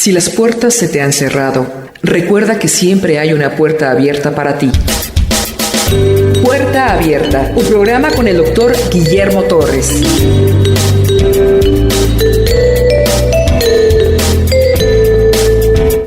Si las puertas se te han cerrado, recuerda que siempre hay una puerta abierta para ti. Puerta Abierta, un programa con el doctor Guillermo Torres.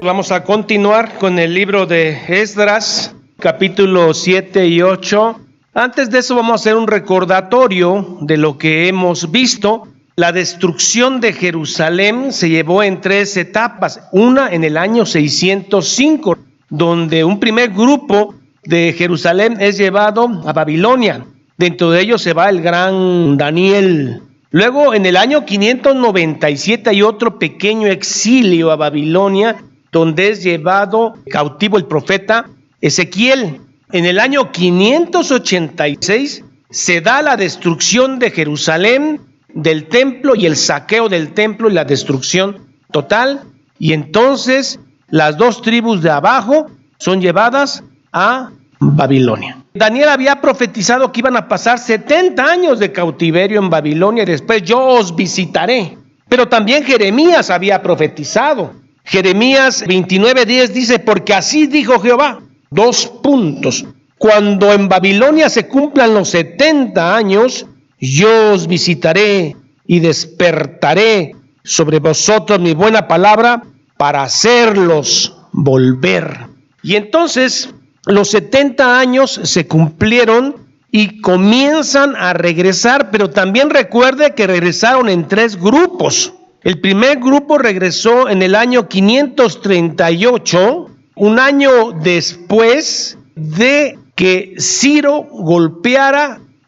Vamos a continuar con el libro de Esdras, capítulos 7 y 8. Antes de eso vamos a hacer un recordatorio de lo que hemos visto. La destrucción de Jerusalén se llevó en 3 etapas. Una en el año 605, donde un primer grupo de Jerusalén es llevado a Babilonia. Dentro de ellos se va el gran Daniel. Luego en el año 597 hay otro pequeño exilio a Babilonia, donde es llevado cautivo el profeta Ezequiel. En el año 586 se da la destrucción de Jerusalén, del templo y el saqueo del templo y la destrucción total. Y entonces las 2 tribus de abajo son llevadas a Babilonia. Daniel había profetizado que iban a pasar 70 años de cautiverio en Babilonia y después yo os visitaré. Pero también Jeremías había profetizado. Jeremías 29:10 dice: porque así dijo Jehová, : cuando en Babilonia se cumplan los 70 años, yo os visitaré y despertaré sobre vosotros mi buena palabra para hacerlos volver. Y entonces los 70 años se cumplieron y comienzan a regresar, pero también recuerde que regresaron en 3 grupos. El primer grupo regresó en el año 538, un año después de que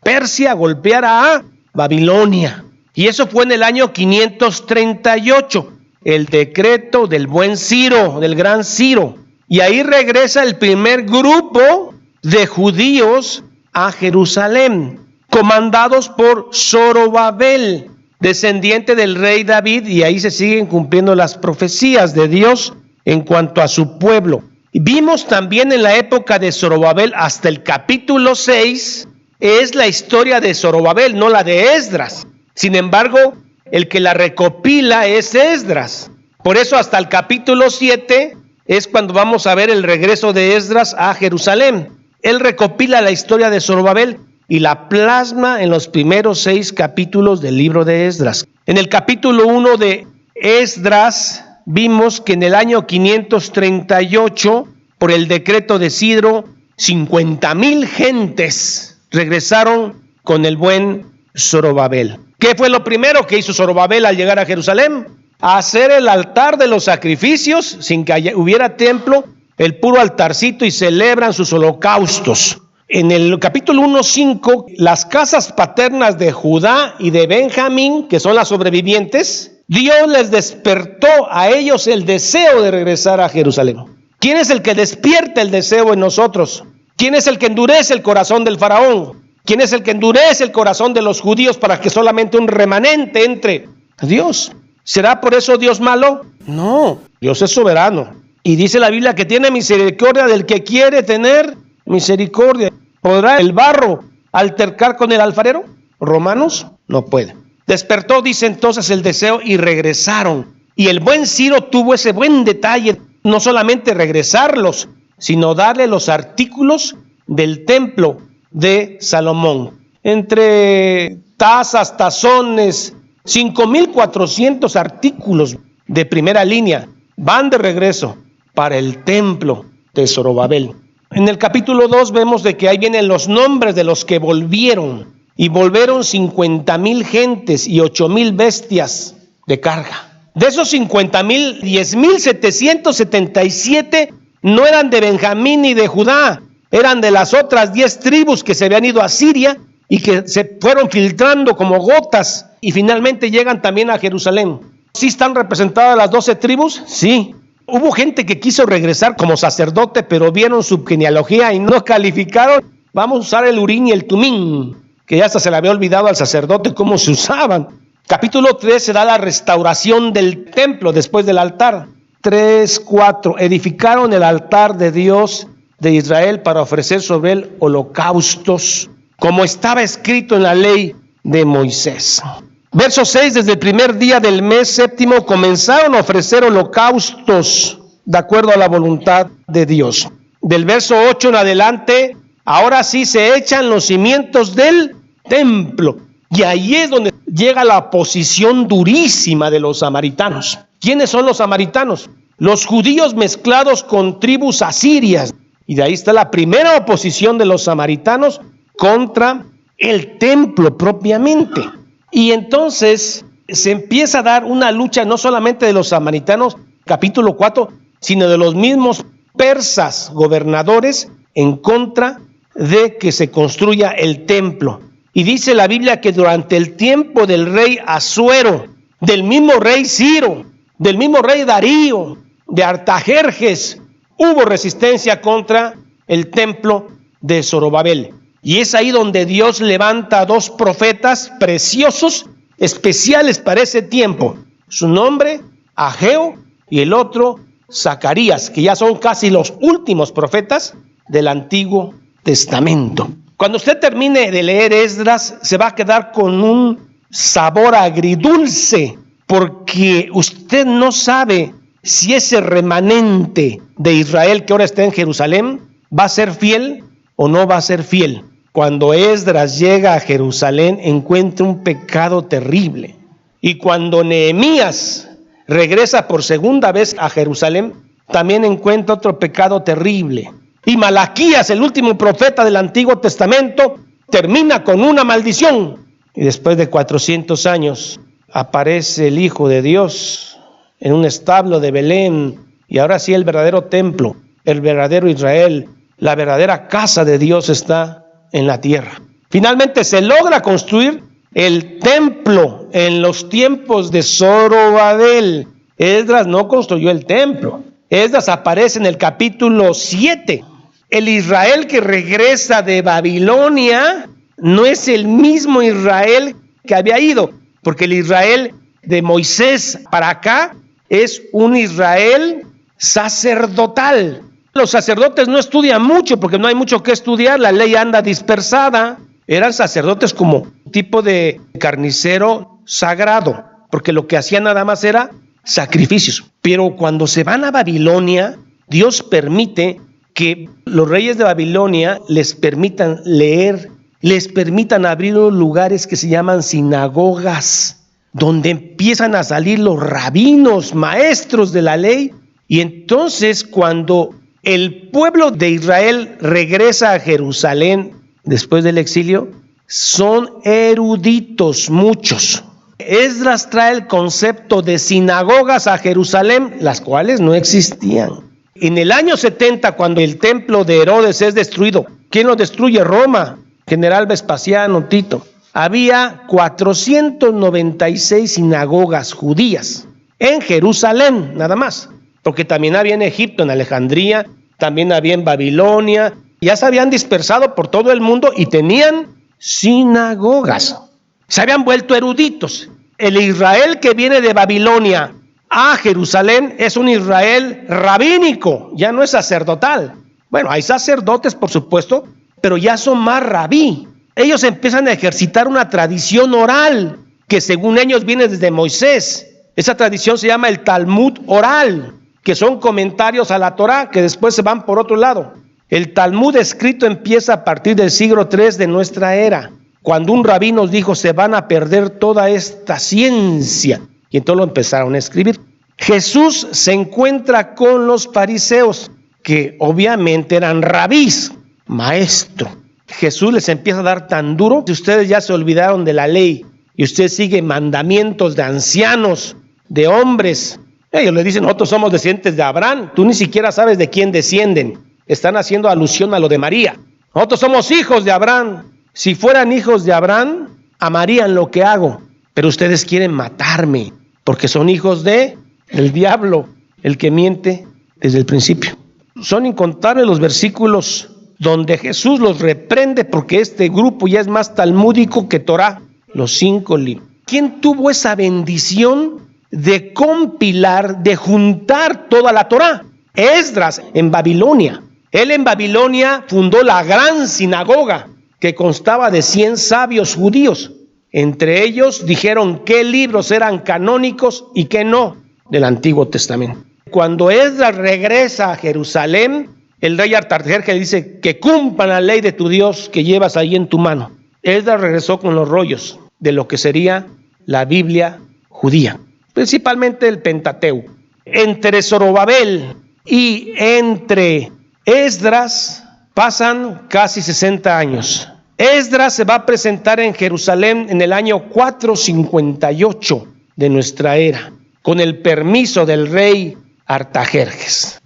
Persia golpeara a Babilonia. Y eso fue en el año 538, el decreto del buen Ciro, del gran Ciro. Y ahí regresa el primer grupo de judíos a Jerusalén, comandados por Zorobabel, descendiente del rey David, y ahí se siguen cumpliendo las profecías de Dios en cuanto a su pueblo. Vimos también en la época de Zorobabel hasta el capítulo 6, es la historia de Zorobabel, no la de Esdras. Sin embargo, el que la recopila es Esdras. Por eso hasta el capítulo 7 es cuando vamos a ver el regreso de Esdras a Jerusalén. Él recopila la historia de Zorobabel y la plasma en los primeros 6 capítulos del libro de Esdras. En el capítulo 1 de Esdras vimos que en el año 538, por el decreto de Ciro, 50,000 gentes regresaron con el buen Zorobabel. ¿Qué fue lo primero que hizo Zorobabel al llegar a Jerusalén? Hacer el altar de los sacrificios sin que hubiera templo, el puro altarcito, y celebran sus holocaustos. En el capítulo 1:5, las casas paternas de Judá y de Benjamín, que son las sobrevivientes, Dios les despertó a ellos el deseo de regresar a Jerusalén. ¿Quién es el que despierta el deseo en nosotros? ¿Quién es el que endurece el corazón del faraón? ¿Quién es el que endurece el corazón de los judíos para que solamente un remanente entre a Dios? ¿Será por eso Dios malo? No, Dios es soberano. Y dice la Biblia que tiene misericordia del que quiere tener misericordia. ¿Podrá el barro altercar con el alfarero? Romanos no puede. Despertó, dice entonces, el deseo y regresaron. Y el buen Ciro tuvo ese buen detalle, no solamente regresarlos, sino darle los artículos del templo de Salomón. Entre tazas, tazones, 5,400 artículos de primera línea van de regreso para el templo de Zorobabel. En el capítulo 2 vemos de que ahí vienen los nombres de los que volvieron. Y volvieron 50,000 gentes y 8,000 bestias de carga. De esos 50,000, 10,777 no eran de Benjamín ni de Judá. Eran de las otras 10 tribus que se habían ido a Siria y que se fueron filtrando como gotas y finalmente llegan también a Jerusalén. ¿Sí están representadas las 12 tribus? Sí. Hubo gente que quiso regresar como sacerdote, pero vieron su genealogía y no calificaron. Vamos a usar el Urín y el Tumín, que ya hasta se le había olvidado al sacerdote cómo se usaban. Capítulo 3 se da la restauración del templo después del altar. 3:4. Edificaron el altar de Dios de Israel para ofrecer sobre él holocaustos, como estaba escrito en la ley de Moisés. Verso 6, desde el primer día del mes séptimo comenzaron a ofrecer holocaustos de acuerdo a la voluntad de Dios. Del verso 8 en adelante, ahora sí se echan los cimientos del templo. Y ahí es donde llega la oposición durísima de los samaritanos. ¿Quiénes son los samaritanos? Los judíos mezclados con tribus asirias. Y de ahí está la primera oposición de los samaritanos contra el templo propiamente. Y entonces se empieza a dar una lucha no solamente de los samaritanos, capítulo 4, sino de los mismos persas gobernadores en contra de que se construya el templo. Y dice la Biblia que durante el tiempo del rey Asuero, del mismo rey Ciro, del mismo rey Darío, de Artajerjes, hubo resistencia contra el templo de Zorobabel. Y es ahí donde Dios levanta a dos profetas preciosos, especiales para ese tiempo. Su nombre, Ageo, y el otro, Zacarías, que ya son casi los últimos profetas del Antiguo Testamento. Cuando usted termine de leer Esdras, se va a quedar con un sabor agridulce, porque usted no sabe si ese remanente de Israel que ahora está en Jerusalén va a ser fiel o no va a ser fiel. Cuando Esdras llega a Jerusalén, encuentra un pecado terrible. Y cuando Nehemías regresa por segunda vez a Jerusalén, también encuentra otro pecado terrible. Y Malaquías, el último profeta del Antiguo Testamento, termina con una maldición. Y después de 400 años, aparece el Hijo de Dios en un establo de Belén. Y ahora sí el verdadero templo, el verdadero Israel, la verdadera casa de Dios está en la tierra. Finalmente se logra construir el templo en los tiempos de Zorobabel. Esdras no construyó el templo. Esdras aparece en el capítulo 7. El Israel que regresa de Babilonia no es el mismo Israel que había ido, porque el Israel de Moisés para acá es un Israel sacerdotal. Los sacerdotes no estudian mucho porque no hay mucho que estudiar, la ley anda dispersada. Eran sacerdotes como tipo de carnicero sagrado, porque lo que hacían nada más era sacrificios. Pero cuando se van a Babilonia, Dios permite que los reyes de Babilonia les permitan leer, les permitan abrir unos lugares que se llaman sinagogas, donde empiezan a salir los rabinos, maestros de la ley. Y entonces cuando el pueblo de Israel regresa a Jerusalén después del exilio, son eruditos muchos. Esdras trae el concepto de sinagogas a Jerusalén, las cuales no existían. En el año 70, cuando el templo de Herodes es destruido, ¿quién lo destruye? Roma, general Vespasiano, Tito. Había 496 sinagogas judías en Jerusalén, nada más. Porque también había en Egipto, en Alejandría, también había en Babilonia. Ya se habían dispersado por todo el mundo y tenían sinagogas. Se habían vuelto eruditos. El Israel que viene de Babilonia a Jerusalén es un Israel rabínico, ya no es sacerdotal. Bueno, hay sacerdotes, por supuesto, pero ya son más rabí. Ellos empiezan a ejercitar una tradición oral que según ellos viene desde Moisés. Esa tradición se llama el Talmud oral, que son comentarios a la Torá que después se van por otro lado. El Talmud escrito empieza a partir del siglo III de nuestra era, cuando un rabí nos dijo, se van a perder toda esta ciencia. Y entonces lo empezaron a escribir. Jesús se encuentra con los fariseos, que obviamente eran rabís, maestro. Jesús les empieza a dar tan duro que ustedes ya se olvidaron de la ley y ustedes siguen mandamientos de ancianos, de hombres. Ellos le dicen, nosotros somos descendientes de Abraham. Tú ni siquiera sabes de quién descienden. Están haciendo alusión a lo de María. Nosotros somos hijos de Abraham. Si fueran hijos de Abraham, amarían lo que hago. Pero ustedes quieren matarme porque son hijos de el diablo, el que miente desde el principio. Son incontables los versículos donde Jesús los reprende porque este grupo ya es más talmúdico que Torá, los 5 libros. ¿Quién tuvo esa bendición de compilar, de juntar toda la Torá? Esdras en Babilonia. Él en Babilonia fundó la gran sinagoga que constaba de 100 sabios judíos. Entre ellos dijeron qué libros eran canónicos y qué no del Antiguo Testamento. Cuando Esdras regresa a Jerusalén, el rey Artajerjes dice que cumplan la ley de tu Dios que llevas ahí en tu mano. Esdras regresó con los rollos de lo que sería la Biblia judía, principalmente el Pentateuco. Entre Zorobabel y entre Esdras pasan casi 60 años. Esdras se va a presentar en Jerusalén en el año 458 de nuestra era, con el permiso del rey Artajerjes.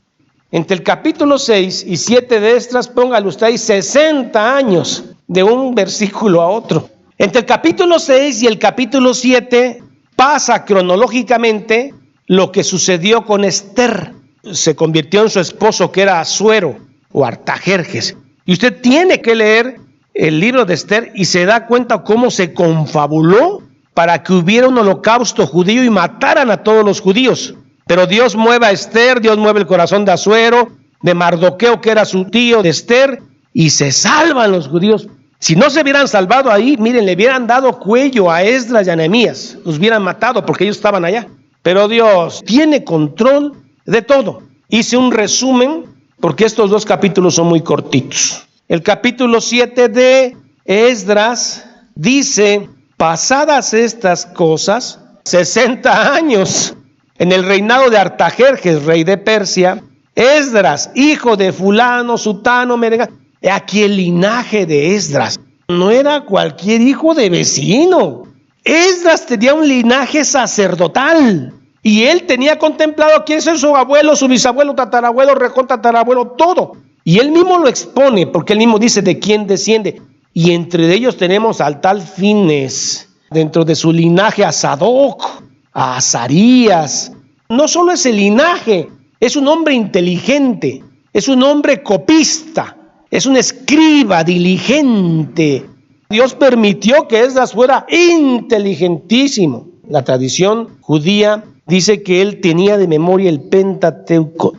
Entre el capítulo 6 y 7 de Esdras, póngale usted ahí 60 años de un versículo a otro. Entre el capítulo 6 y el capítulo 7 pasa cronológicamente lo que sucedió con Esther. Se convirtió en su esposo, que era Asuero o Artajerjes. Y usted tiene que leer el libro de Esther y se da cuenta cómo se confabuló para que hubiera un holocausto judío y mataran a todos los judíos. Pero Dios mueve a Esther, Dios mueve el corazón de Asuero, de Mardoqueo, que era su tío de Esther, y se salvan los judíos. Si no se hubieran salvado ahí, miren, le hubieran dado cuello a Esdras y a Nehemías, los hubieran matado porque ellos estaban allá. Pero Dios tiene control de todo. Hice un resumen porque estos dos capítulos son muy cortitos. El capítulo 7 de Esdras dice: pasadas estas cosas, 60 años en el reinado de Artajerjes, rey de Persia, Esdras, hijo de fulano, sutano, merengano. Aquí el linaje de Esdras no era cualquier hijo de vecino. Esdras tenía un linaje sacerdotal y él tenía contemplado quién es su abuelo, su bisabuelo, tatarabuelo, recontatarabuelo, todo. Y él mismo lo expone porque él mismo dice de quién desciende. Y entre ellos tenemos al tal Fines, dentro de su linaje a Sadoc, a Azarías. No solo es el linaje, es un hombre inteligente, es un hombre copista, es un escriba diligente. Dios permitió que Esdras fuera inteligentísimo. La tradición judía dice que él tenía de memoria el Pentateuco.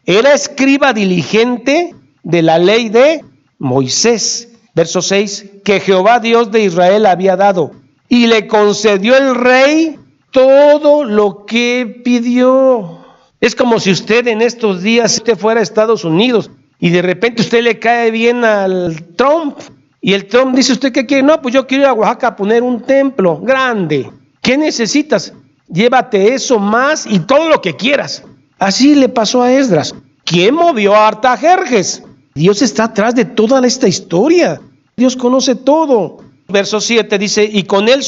Era escriba diligente de la ley de Moisés. Verso 6, que Jehová Dios de Israel había dado, y le concedió el rey todo lo que pidió. Es como si usted en estos días usted fuera a Estados Unidos y de repente usted le cae bien al Trump y el Trump dice: ¿usted qué quiere? No, pues yo quiero ir a Oaxaca a poner un templo grande. ¿Qué necesitas? Llévate eso más y todo lo que quieras. Así le pasó a Esdras. ¿Quién movió a Artajerjes? Dios está atrás de toda esta historia. Dios conoce todo. Verso 7 dice: y con él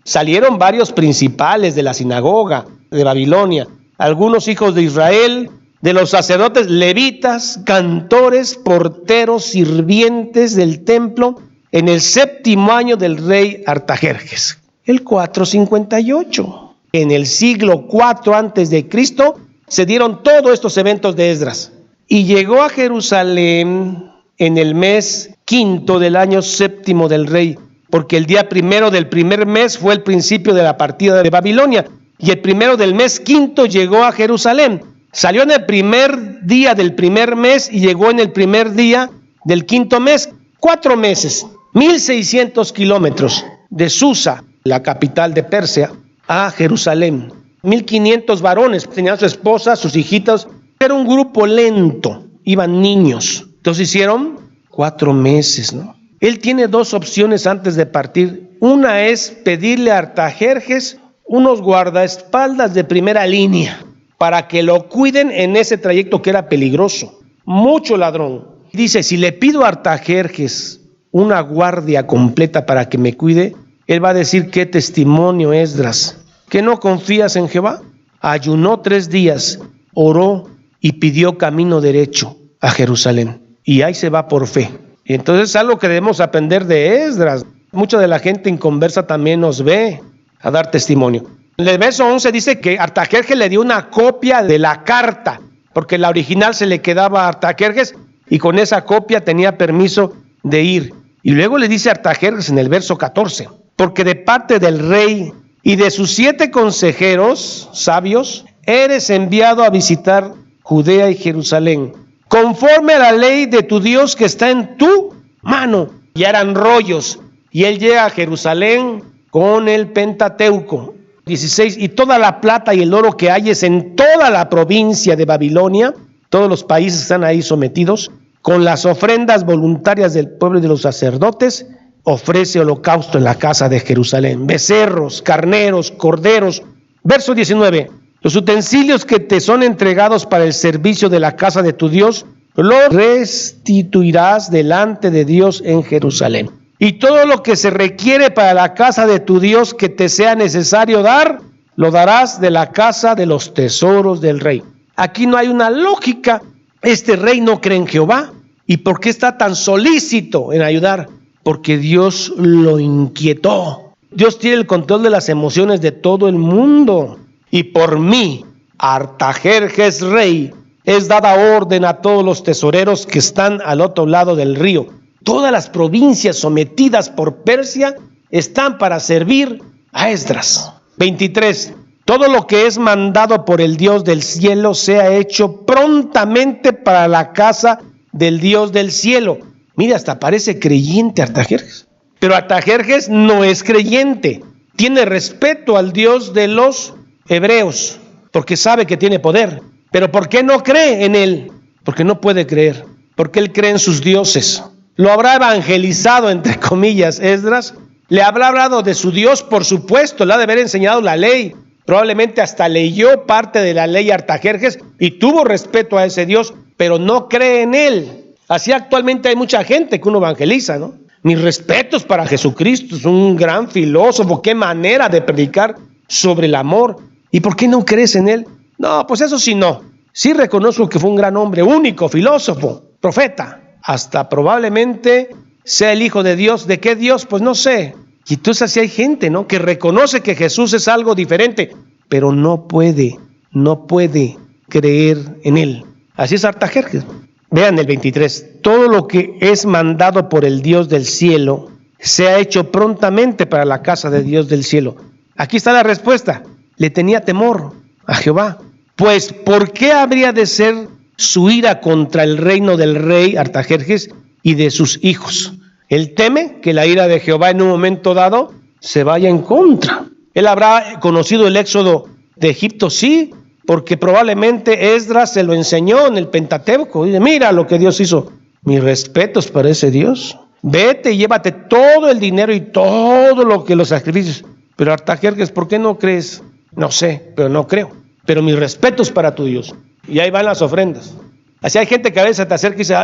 salieron varios principales de la sinagoga de Babilonia, algunos hijos de Israel, de los sacerdotes, levitas, cantores, porteros, sirvientes del templo, en el 7º año del rey Artajerjes, el 458. En el siglo 4 antes de Cristo se dieron todos estos eventos de Esdras. Y llegó a Jerusalén en el mes 5 del año 7 del rey, porque el día 1 del primer mes fue el principio de la partida de Babilonia, y el 1 del mes 5 llegó a Jerusalén. Salió en el primer día del primer mes y llegó en el primer día del 5º mes. 4 meses, 1,600 kilómetros de Susa, la capital de Persia, a Jerusalén. 1,500 varones, tenían su esposa, sus hijitas. Era un grupo lento, iban niños. Entonces hicieron 4 meses, ¿no? Él tiene 2 opciones antes de partir. Una es pedirle a Artajerjes unos guardaespaldas de primera línea para que lo cuiden en ese trayecto que era peligroso. Mucho ladrón. Dice: si le pido a Artajerjes una guardia completa para que me cuide, él va a decir: ¿qué testimonio, Esdras? ¿Que no confías en Jehová? Ayunó 3 días, oró y pidió camino derecho a Jerusalén. Y ahí se va por fe. Y entonces es algo que debemos aprender de Esdras. Mucha de la gente inconversa también nos ve a dar testimonio. En el verso 11 dice que Artajerjes le dio una copia de la carta, porque la original se le quedaba a Artajerjes y con esa copia tenía permiso de ir. Y luego le dice a Artajerjes en el verso 14: porque de parte del rey y de sus 7 consejeros sabios eres enviado a visitar Judea y Jerusalén, conforme a la ley de tu Dios que está en tu mano. Ya eran rollos. Y él llega a Jerusalén, con el Pentateuco. 16. Y toda la plata y el oro que hayes en toda la provincia de Babilonia, todos los países están ahí sometidos, con las ofrendas voluntarias del pueblo y de los sacerdotes, ofrece holocausto en la casa de Jerusalén, becerros, carneros, corderos. Verso 19. Los utensilios que te son entregados para el servicio de la casa de tu Dios, los restituirás delante de Dios en Jerusalén. Y todo lo que se requiere para la casa de tu Dios que te sea necesario dar, lo darás de la casa de los tesoros del rey. Aquí no hay una lógica. Este rey no cree en Jehová. ¿Y por qué está tan solícito en ayudar? Porque Dios lo inquietó. Dios tiene el control de las emociones de todo el mundo. Y por mí, Artajerjes rey, es dada orden a todos los tesoreros que están al otro lado del río. Todas las provincias sometidas por Persia están para servir a Esdras. 23. Todo lo que es mandado por el Dios del cielo sea hecho prontamente para la casa del Dios del cielo. Mira, hasta parece creyente Artajerjes. Pero Artajerjes no es creyente. Tiene respeto al Dios de los hebreos, porque sabe que tiene poder. Pero ¿por qué no cree en él? Porque no puede creer. Porque él cree en sus dioses. Lo habrá evangelizado, entre comillas, Esdras. Le habrá hablado de su Dios, por supuesto. Le ha de haber enseñado la ley. Probablemente hasta leyó parte de la ley Artajerjes y tuvo respeto a ese Dios, pero no cree en él. Así actualmente hay mucha gente que uno evangeliza, ¿no? Mis respetos para Jesucristo, es un gran filósofo. Qué manera de predicar sobre el amor. ¿Y por qué no crees en él? No, pues eso sí no. Sí reconozco que fue un gran hombre, único, filósofo, profeta. Hasta probablemente sea el Hijo de Dios. ¿De qué Dios? Pues no sé. Y entonces así hay gente, ¿no? Que reconoce que Jesús es algo diferente, pero no puede creer en él. Así es Artajerjes. Vean el 23. Todo lo que es mandado por el Dios del cielo se ha hecho prontamente para la casa de Dios del cielo. Aquí está la respuesta. Le tenía temor a Jehová. Pues, ¿por qué habría de ser su ira contra el reino del rey Artajerjes y de sus hijos? Él teme que la ira de Jehová en un momento dado se vaya en contra. Él habrá conocido el éxodo de Egipto, sí, porque probablemente Esdras se lo enseñó en el Pentateuco. Dice, mira lo que Dios hizo. Mis respetos para ese Dios. Vete y llévate todo el dinero y todo lo que los sacrificios. Pero Artajerjes, ¿por qué no crees? No sé, pero no creo. Pero mis respetos para tu Dios. Y ahí van las ofrendas. Así hay gente que a veces te acerca y dice,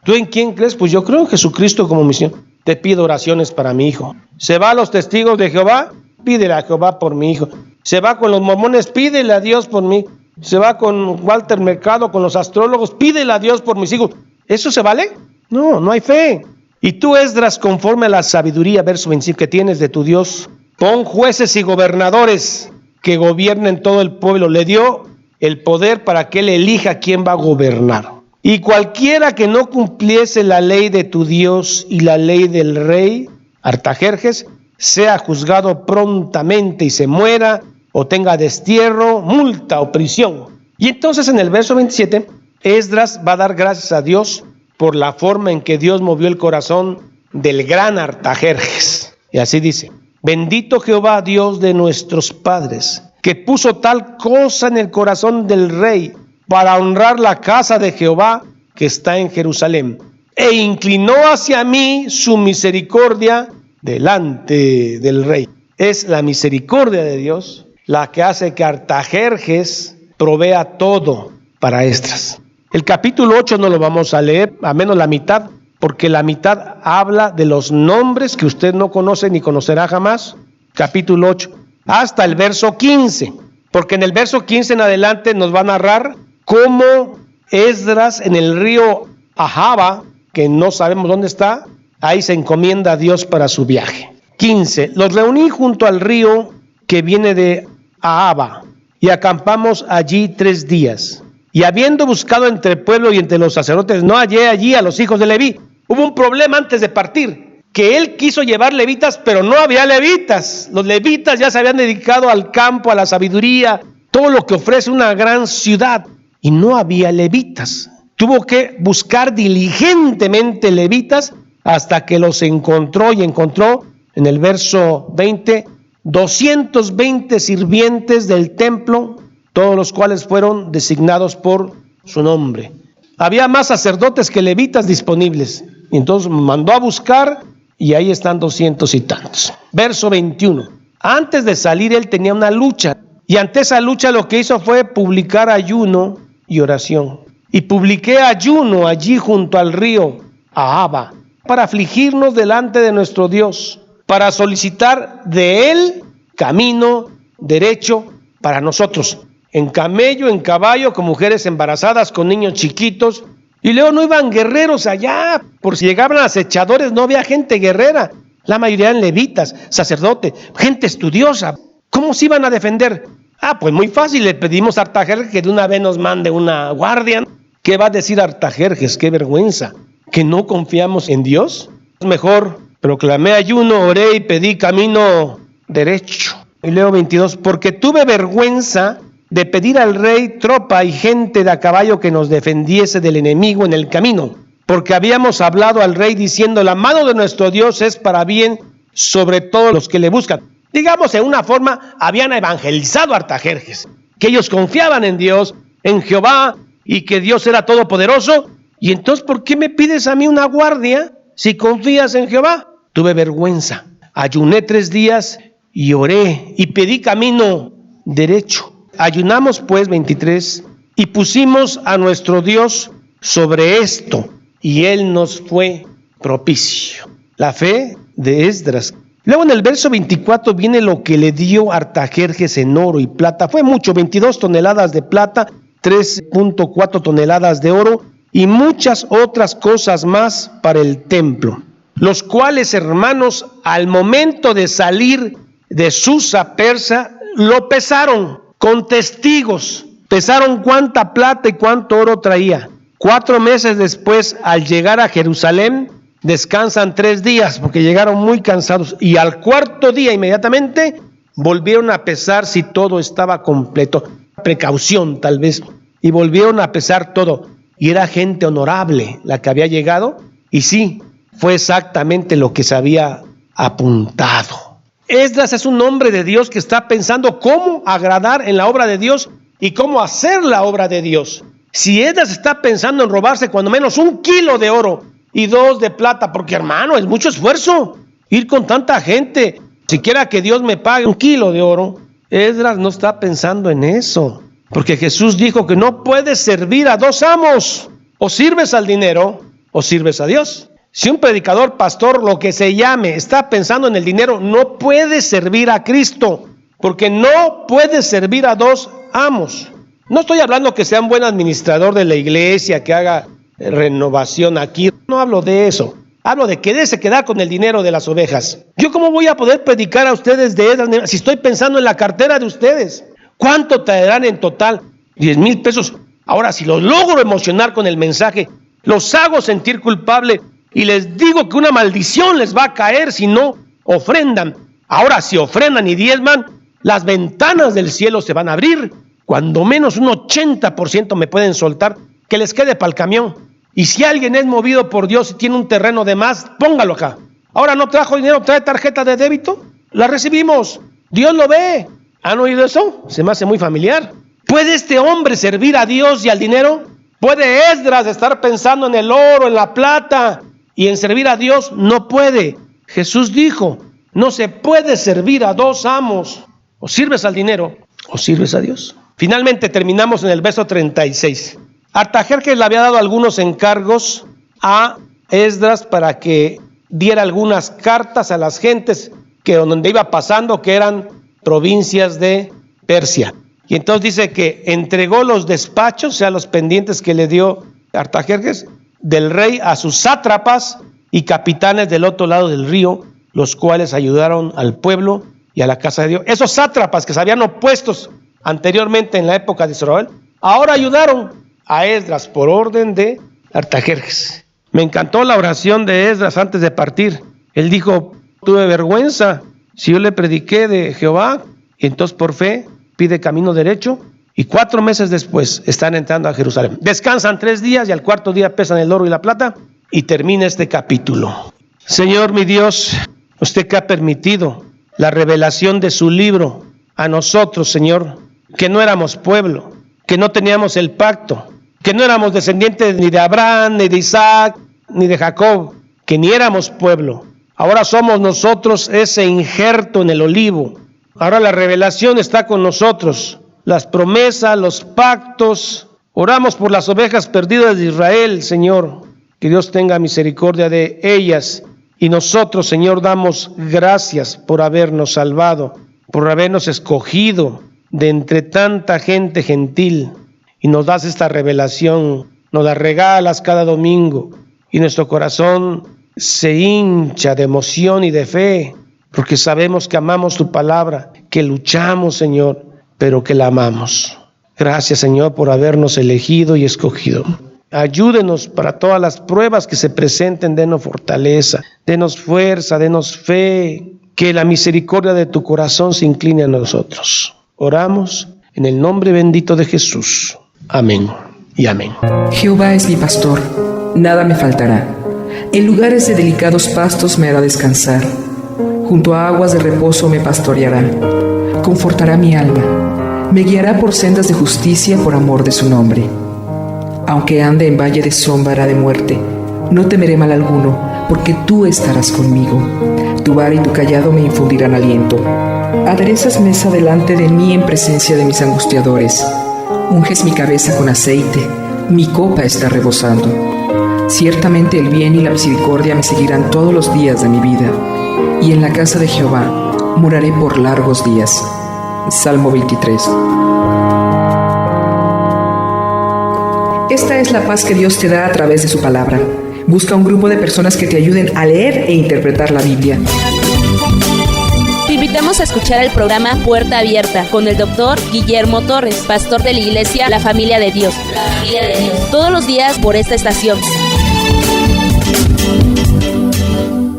¿tú en quién crees? Pues yo creo en Jesucristo como misión. Te pido oraciones para mi hijo. Se va a los testigos de Jehová, pídele a Jehová por mi hijo. Se va con los mormones, pídele a Dios por mí. Se va con Walter Mercado, con los astrólogos, pídele a Dios por mis hijos. ¿Eso se vale? No, no hay fe. Y tú, Esdras, conforme a la sabiduría, verso 25, que tienes de tu Dios, pon jueces y gobernadores que gobiernen todo el pueblo. Le dio el poder para que él elija quién va a gobernar. Y cualquiera que no cumpliese la ley de tu Dios y la ley del rey Artajerjes, sea juzgado prontamente y se muera, o tenga destierro, multa o prisión. Y entonces en el verso 27, Esdras va a dar gracias a Dios por la forma en que Dios movió el corazón del gran Artajerjes. Y así dice, bendito Jehová, Dios de nuestros padres, que puso tal cosa en el corazón del rey para honrar la casa de Jehová que está en Jerusalén, e inclinó hacia mí su misericordia delante del rey. Es la misericordia de Dios la que hace que Artajerjes provea todo para Esdras. El capítulo 8 no lo vamos a leer, a menos la mitad, porque la mitad habla de los nombres que usted no conoce ni conocerá jamás. Capítulo 8, hasta el verso 15, porque en el verso 15 en adelante nos va a narrar cómo Esdras en el río Ahava, que no sabemos dónde está, ahí se encomienda a Dios para su viaje. 15. Los reuní junto al río que viene de Ahava y acampamos allí 3 días. Y habiendo buscado entre el pueblo y entre los sacerdotes, no hallé allí a los hijos de Leví. Hubo un problema antes de partir, que él quiso llevar levitas, pero no había levitas. Los levitas ya se habían dedicado al campo, a la sabiduría, todo lo que ofrece una gran ciudad, y no había levitas. Tuvo que buscar diligentemente levitas hasta que los encontró, y encontró en el verso 20 220 sirvientes del templo, todos los cuales fueron designados por su nombre. Había más sacerdotes que levitas disponibles. Y entonces mandó a buscar y ahí están 200 y tantos. Verso 21. Antes de salir él tenía una lucha. Y ante esa lucha lo que hizo fue publicar ayuno y oración. Y publiqué ayuno allí junto al río Ahava para afligirnos delante de nuestro Dios, para solicitar de él camino derecho para nosotros. En camello, en caballo, con mujeres embarazadas, con niños chiquitos. Y luego no iban guerreros allá, por si llegaban acechadores, no había gente guerrera. La mayoría eran levitas, sacerdotes, gente estudiosa. ¿Cómo se iban a defender? Pues muy fácil, le pedimos a Artajerjes que de una vez nos mande una guardia. ¿Qué va a decir Artajerjes? ¡Qué vergüenza! ¿Que no confiamos en Dios? Mejor proclamé ayuno, oré y pedí camino derecho. Y leo 22, porque tuve vergüenza de pedir al rey tropa y gente de a caballo que nos defendiese del enemigo en el camino, porque habíamos hablado al rey diciendo, la mano de nuestro Dios es para bien sobre todos los que le buscan. Digamos, en una forma, habían evangelizado a Artajerjes, que ellos confiaban en Dios, en Jehová, y que Dios era todopoderoso. Y entonces, ¿por qué me pides a mí una guardia si confías en Jehová? Tuve vergüenza, ayuné 3 días y oré y pedí camino derecho. Ayunamos pues 23 y pusimos a nuestro Dios sobre esto y él nos fue propicio. La fe de Esdras. Luego en el verso 24 viene lo que le dio Artajerjes en oro y plata. Fue mucho, 22 toneladas de plata, 3.4 toneladas de oro y muchas otras cosas más para el templo. Los cuales, hermanos, al momento de salir de Susa persa, lo pesaron con testigos, pesaron cuánta plata y cuánto oro traía. 4 meses después, al llegar a Jerusalén, descansan 3 días porque llegaron muy cansados y al 4º día inmediatamente volvieron a pesar si todo estaba completo. Precaución tal vez. Y volvieron a pesar todo. Y era gente honorable la que había llegado. Y sí, fue exactamente lo que se había apuntado. Esdras es un hombre de Dios que está pensando cómo agradar en la obra de Dios y cómo hacer la obra de Dios. Si Esdras está pensando en robarse cuando menos 1 kilo de oro y 2 de plata, porque hermano, es mucho esfuerzo ir con tanta gente. Siquiera que Dios me pague 1 kilo de oro. Esdras no está pensando en eso, porque Jesús dijo que no puedes servir a 2 amos. O sirves al dinero o sirves a Dios. Si un predicador, pastor, lo que se llame, está pensando en el dinero, no puede servir a Cristo, porque no puede servir a 2 amos. No estoy hablando que sea un buen administrador de la iglesia, que haga renovación aquí. No hablo de eso. Hablo de quererse quedar con el dinero de las ovejas. ¿Yo cómo voy a poder predicar a ustedes de Esdras si estoy pensando en la cartera de ustedes? ¿Cuánto traerán en total? 10,000 pesos. Ahora, si los logro emocionar con el mensaje, los hago sentir culpable y les digo que una maldición les va a caer si no ofrendan. Ahora, si ofrendan y diezman, las ventanas del cielo se van a abrir. Cuando menos un 80% me pueden soltar, que les quede para el camión. Y si alguien es movido por Dios y tiene un terreno de más, póngalo acá. Ahora no trajo dinero, trae tarjeta de débito. La recibimos. Dios lo ve. ¿Han oído eso? Se me hace muy familiar. ¿Puede este hombre servir a Dios y al dinero? ¿Puede Esdras estar pensando en el oro, en la plata y en servir a Dios? No puede. Jesús dijo, no se puede servir a 2 amos. O sirves al dinero o sirves a Dios. Finalmente terminamos en el verso 36. Artajerjes le había dado algunos encargos a Esdras para que diera algunas cartas a las gentes que donde iba pasando, que eran provincias de Persia. Y entonces dice que entregó los despachos, o sea, los pendientes que le dio Artajerjes del rey a sus sátrapas y capitanes del otro lado del río, los cuales ayudaron al pueblo y a la casa de Dios. Esos sátrapas que se habían opuestos anteriormente en la época de Israel, ahora ayudaron a Esdras por orden de Artajerjes. Me encantó la oración de Esdras antes de partir. Él dijo, tuve vergüenza si yo le prediqué de Jehová, y entonces por fe pide camino derecho, y 4 meses después están entrando a Jerusalén. Descansan 3 días y al 4º día pesan el oro y la plata, y termina este capítulo. Señor mi Dios, usted que ha permitido la revelación de su libro a nosotros, Señor, que no éramos pueblo, que no teníamos el pacto, que no éramos descendientes ni de Abraham, ni de Isaac, ni de Jacob, que ni éramos pueblo. Ahora somos nosotros ese injerto en el olivo. Ahora la revelación está con nosotros, las promesas, los pactos. Oramos por las ovejas perdidas de Israel, Señor, que Dios tenga misericordia de ellas. Y nosotros, Señor, damos gracias por habernos salvado, por habernos escogido de entre tanta gente gentil. Y nos das esta revelación, nos la regalas cada domingo. Y nuestro corazón se hincha de emoción y de fe, porque sabemos que amamos tu palabra, que luchamos, Señor, pero que la amamos. Gracias, Señor, por habernos elegido y escogido. Ayúdenos para todas las pruebas que se presenten, denos fortaleza, denos fuerza, denos fe, que la misericordia de tu corazón se incline a nosotros. Oramos en el nombre bendito de Jesús. Amén y amén. Jehová es mi pastor, nada me faltará. En lugares de delicados pastos me hará descansar. Junto a aguas de reposo me pastoreará. Confortará mi alma. Me guiará por sendas de justicia por amor de su nombre. Aunque ande en valle de sombra de muerte, no temeré mal alguno, porque tú estarás conmigo. Tu vara y tu cayado me infundirán aliento. Aderezas mesa delante de mí en presencia de mis angustiadores. Unges mi cabeza con aceite, mi copa está rebosando. Ciertamente el bien y la misericordia me seguirán todos los días de mi vida, y en la casa de Jehová moraré por largos días. Salmo 23. Esta es la paz que Dios te da a través de su palabra. Busca un grupo de personas que te ayuden a leer e interpretar la Biblia. Te invitamos a escuchar el programa Puerta Abierta con el Dr. Guillermo Torres, pastor de la iglesia La Familia de Dios. Todos los días por esta estación.